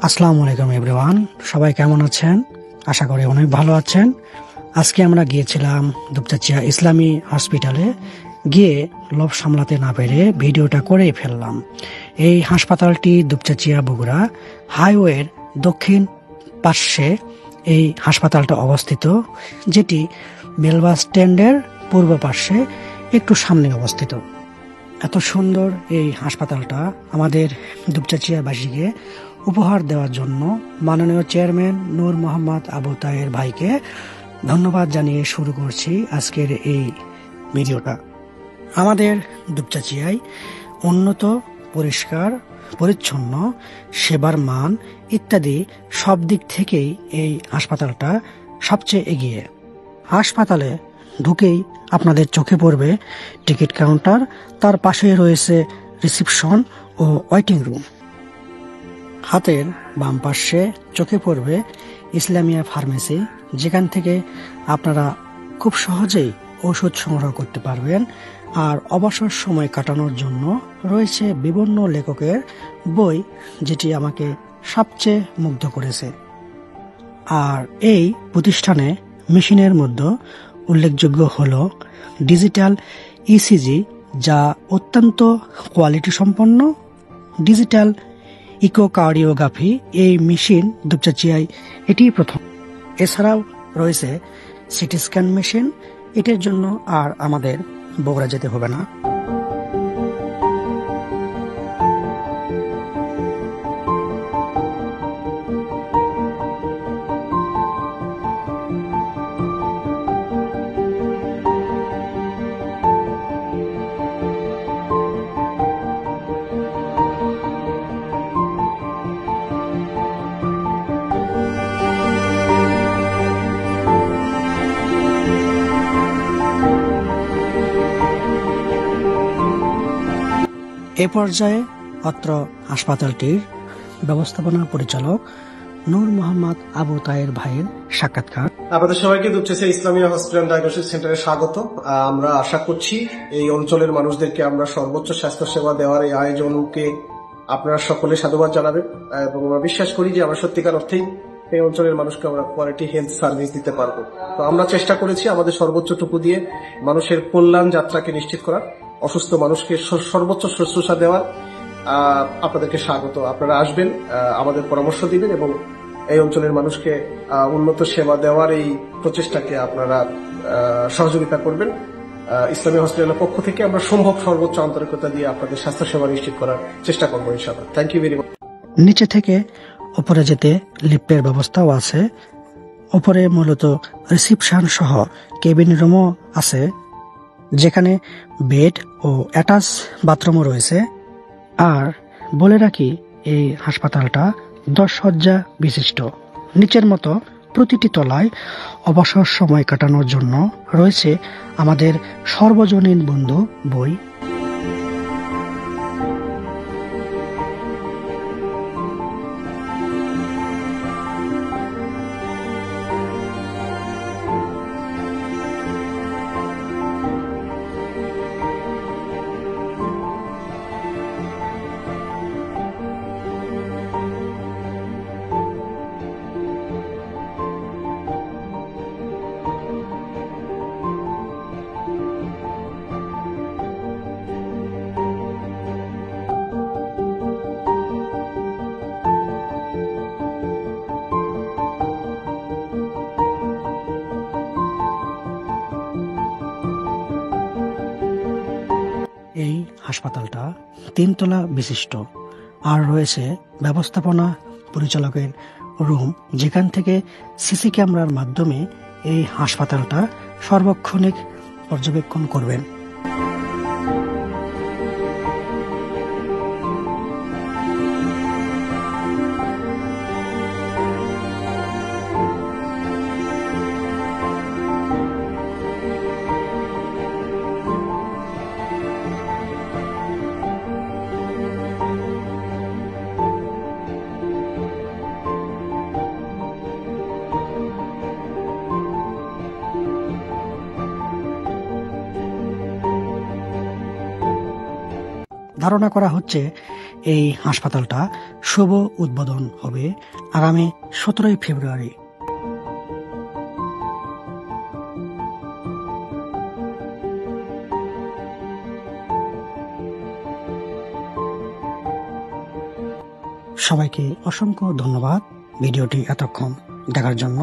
আসসালামু আলাইকুম এভরিওয়ান, সবাই কেমন আছেন? আশা করি অনেক ভালো আছেন। আজকে আমরা গিয়েছিলাম দুপচাচিয়া ইসলামী হসপিটালে। গিয়ে লোভ সামলাতে না পেরে ভিডিওটা করেই ফেললাম। এই হাসপাতালটি দুপচাচিয়া বগুড়া হাইওয়ের দক্ষিণ পার্শ্বে এই হাসপাতালটা অবস্থিত, যেটি বেলবাস স্ট্যান্ডের পূর্ব পার্শ্বে একটু সামনে অবস্থিত। এত সুন্দর এই হাসপাতালটা আমাদের দুপচাচিয়াবাসীকে উপহার দেওয়ার জন্য মাননীয় চেয়ারম্যান নূর মোহাম্মদ আবু তাহের ভাইকে ধন্যবাদ জানিয়ে শুরু করছি আজকের এই ভিডিওটা। আমাদের দুপচাচিয়ায় উন্নত, পরিষ্কার পরিচ্ছন্ন, সেবার মান ইত্যাদি সব দিক থেকেই এই হাসপাতালটা সবচেয়ে এগিয়ে। হাসপাতালে ঢুকেই আপনাদের চোখে পড়বে টিকিট কাউন্টার, তার পাশে রয়েছে রিসিপশন ও ওয়েটিং রুম। হাতের বাম পাশে চোখে পড়বে ইসলামিয়া ফার্মেসি, যেখান থেকে আপনারা খুব সহজেই ওষুধ সংগ্রহ করতে পারবেন। আর অবসর সময় কাটানোর জন্য রয়েছে বিভিন্ন লেখকের বই, যেটি আমাকে সবচেয়ে মুগ্ধ করেছে। আর এই প্রতিষ্ঠানে মেশিনের মধ্যে উল্লেখযোগ্য হল ডিজিটাল ইসিজি, যা অত্যন্ত কোয়ালিটি সম্পন্ন। ডিজিটাল ইকোকার্ডিওগ্রাফি, এই মেশিন দুপচাচিয়ায় এটিই প্রথম। এছাড়াও রয়েছে সিটি স্ক্যান মেশিন। এটির জন্য আর আমাদের বগুড়া যেতে হবে না। এ পর্যায়ে অত্র হাসপাতালটির ব্যবস্থাপনা পরিচালক নূর মোহাম্মদ আবু তাহের ভাইয়ের সাক্ষাৎকার। আপনাদের সবাইকে দুপচাচিয়া ইসলামিয়া হসপিটাল ডায়াগনস্টিক সেন্টারে স্বাগত। আমরা আশা করছি এই অঞ্চলের মানুষদেরকে আমরা সর্বোচ্চ স্বাস্থ্য সেবা দেওয়ার এই আয়োজনকে আপনারা সকলে সাধুবাদ জানাবেন, এবং আমরা বিশ্বাস করি যে আমরা সত্যিকার অর্থেই এই অঞ্চলের মানুষকে আমরা কোয়ালিটি হেলথ সার্ভিস দিতে পারবো। তো আমরা চেষ্টা করেছি আমাদের সর্বোচ্চটুকু দিয়ে মানুষের কল্যাণ যাত্রাকে নিশ্চিত করার, অসুস্থ মানুষকে সর্বোচ্চ শুশ্রূষা দেওয়ার। আপনাদেরকে স্বাগত। আপনারা আসবেন, আমাদের পরামর্শ দিবেন এবং এই অঞ্চলের মানুষকে উন্নত সেবা দেওয়ার এই প্রচেষ্টাকে আপনারা সহযোগিতা করবেন। ইসলামী হসপিটালের পক্ষ থেকে আমরা সম্ভব সর্বোচ্চ আন্তরিকতা দিয়ে আপনাদের স্বাস্থ্য সেবা নিশ্চিত করার চেষ্টা করবো ইনশাআল্লাহ। Thank you very much. নিচে থেকে উপরে যেতে লিফটের ব্যবস্থাও আছে। উপরে মূলত রিসিপশন সহ কেবিন রুমও আছে, যেখানে বেড ও অ্যাটাচ বাথরুমও রয়েছে। আর বলে রাখি, এই হাসপাতালটা 10 শয্যা বিশিষ্ট। নিচের মতো প্রতিটি তলায় অবসর সময় কাটানোর জন্য রয়েছে আমাদের সর্বজনীন বন্ধু বই। এই হাসপাতালটা 3 তলা বিশিষ্ট। আর রয়েছে ব্যবস্থাপনা পরিচালকের রুম, যেখান থেকে সিসি ক্যামেরার মাধ্যমে এই হাসপাতালটা সার্বক্ষণিক পর্যবেক্ষণ করবেন। ধারণা করা হচ্ছে এই হাসপাতালটা শুভ উদ্বোধন হবে আগামী 17 ফেব্রুয়ারি। সবাইকে অসংখ্য ধন্যবাদ ভিডিওটি এতক্ষণ দেখার জন্য।